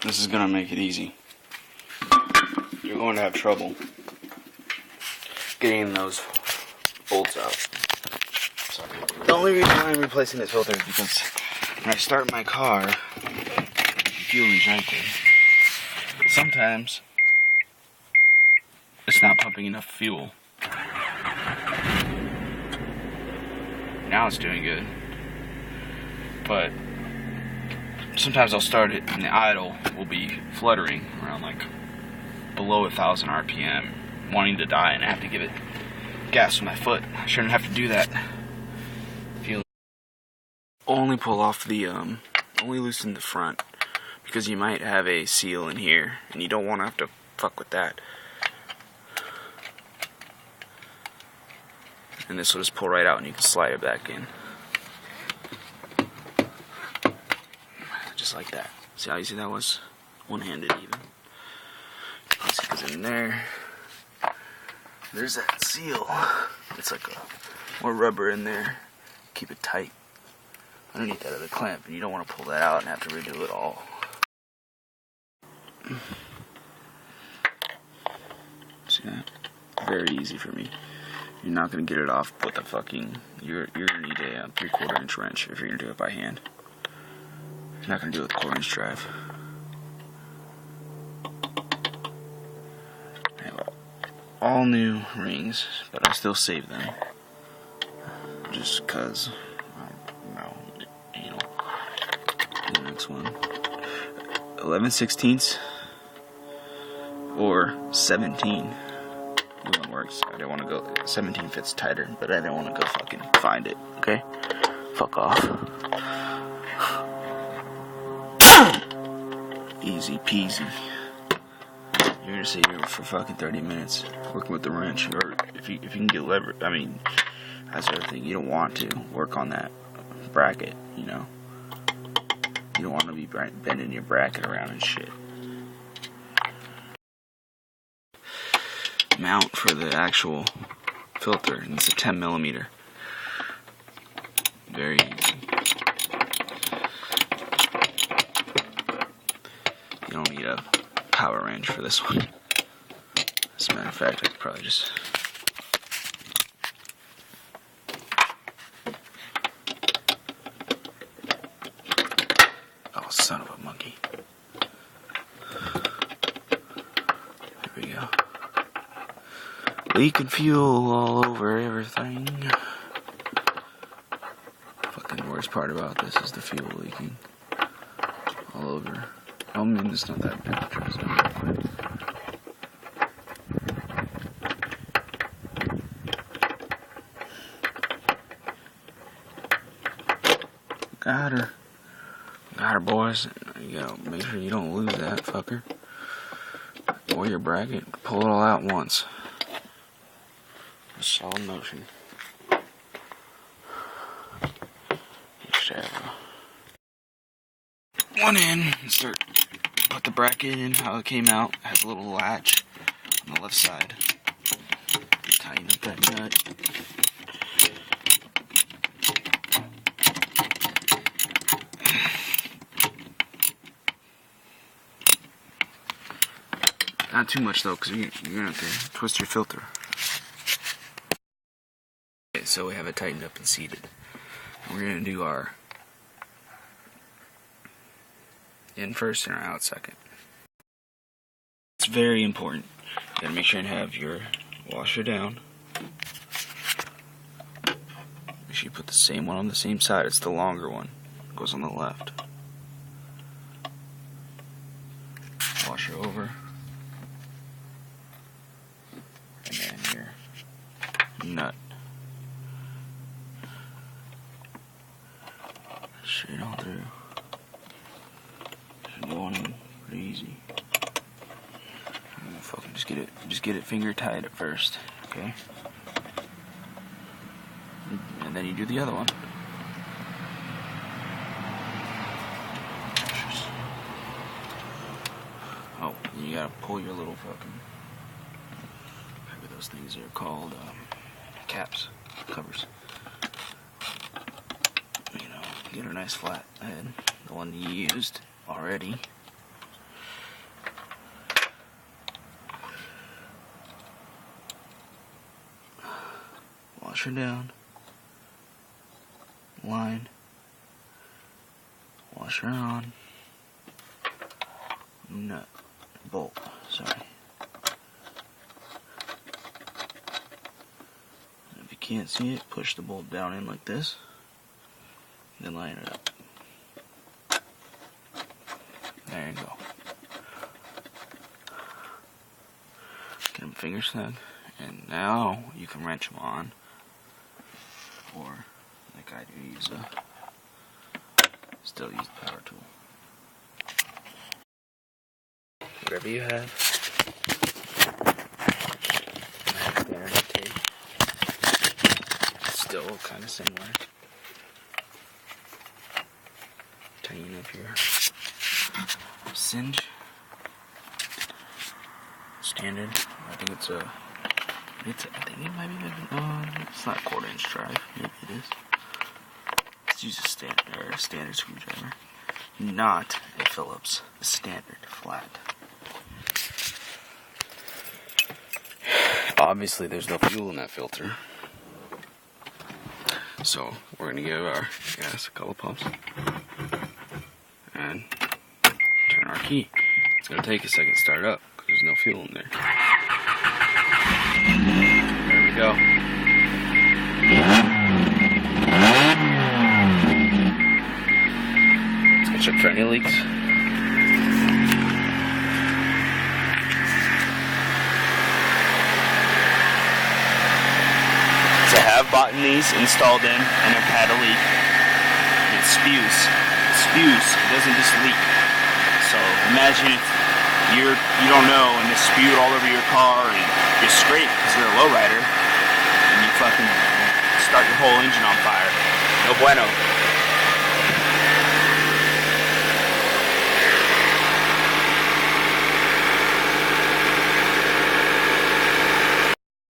This is gonna make it easy. You're going to have trouble getting those bolts out. Sorry. The only reason why I'm replacing this filter is because when I start my car, the fuel is right there. Sometimes it's not pumping enough fuel. Now it's doing good, but sometimes I'll start it and the idle will be fluttering around like below 1,000 RPM, wanting to die, and I have to give it gas with my foot. I shouldn't have to do that. Only pull off the, only loosen the front, because you might have a seal in here, and you don't want to have to fuck with that. And this will just pull right out and you can slide it back in. Just like that. See how easy that was? One-handed even. Once it goes in there, there's that seal. It's like more rubber in there. Keep it tight. Underneath that other clamp, and you don't want to pull that out and have to redo it all. See that? Very easy for me. You're not gonna get it off with a fucking. You're gonna need a 3/4 inch wrench if you're gonna do it by hand. You're not gonna do it with a 1/4 inch drive. I have all new rings, but I still save them just cause. The next one, 11/16 or 17. One works. I don't want to go. 17 fits tighter, but I don't want to go fucking find it. Okay, fuck off. Easy peasy. You're gonna sit here for fucking 30 minutes working with the wrench, or if you can get lever. I mean, that's the other thing. You don't want to work on that bracket, you know. You don't want to be bending your bracket around and shit. Mount for the actual filter, and it's a 10mm. Very easy. You don't need a power wrench for this one. As a matter of fact, I could probably just. Oh, son of a monkey. There we go. Leaking fuel all over everything. Fucking worst part about this is the fuel leaking all over. I mean, it's not that bad. Trust me. Got her. Got her, boys. You gotta make sure you don't lose that fucker. Or your bracket. Pull it all out once. Solid motion. You should have one in and start. Put the bracket in how it came out. It has a little latch on the left side. Tighten up that nut. Not too much though, because you're gonna have to twist your filter. Okay, so we have it tightened up and seated. And we're gonna do our in first and our out second. It's very important. You gotta make sure and have your washer down. Make sure you put the same one on the same side. It's the longer one. It goes on the left. Washer over. And then your nut. Straight on through. Going in pretty easy. Fucking just get it finger tied at first, okay? And then you do the other one. Oh, you gotta pull your little fucking. Whatever those things are called, caps, covers. You know, get a nice flat head, the one you used already. washer down, line, washer on, nut, bolt, sorry. If you can't see it, push the bolt down in like this, then line it up. There you go. Get them finger snug, and now you can wrench them on, or like I do, still use the power tool. Whatever you have. Standard tape. Still kind of similar. Tighten up your cinch. Standard. I think it's I think it might be it's not a 1/4 inch drive. Maybe it is. Let's use a standard screwdriver. Not a Phillips. A standard flat. Obviously there's no fuel in that filter. So we're gonna give our gas a couple pumps and turn our key. It's gonna take a second to start up because there's no fuel in there. There we go. Let's check for any leaks. I have bought these installed in and have had a leak. It spews. It spews. It doesn't just leak. So imagine if you don't know and it spewed all over your car and you scrape because you're a lowrider and you fucking start your whole engine on fire. No bueno.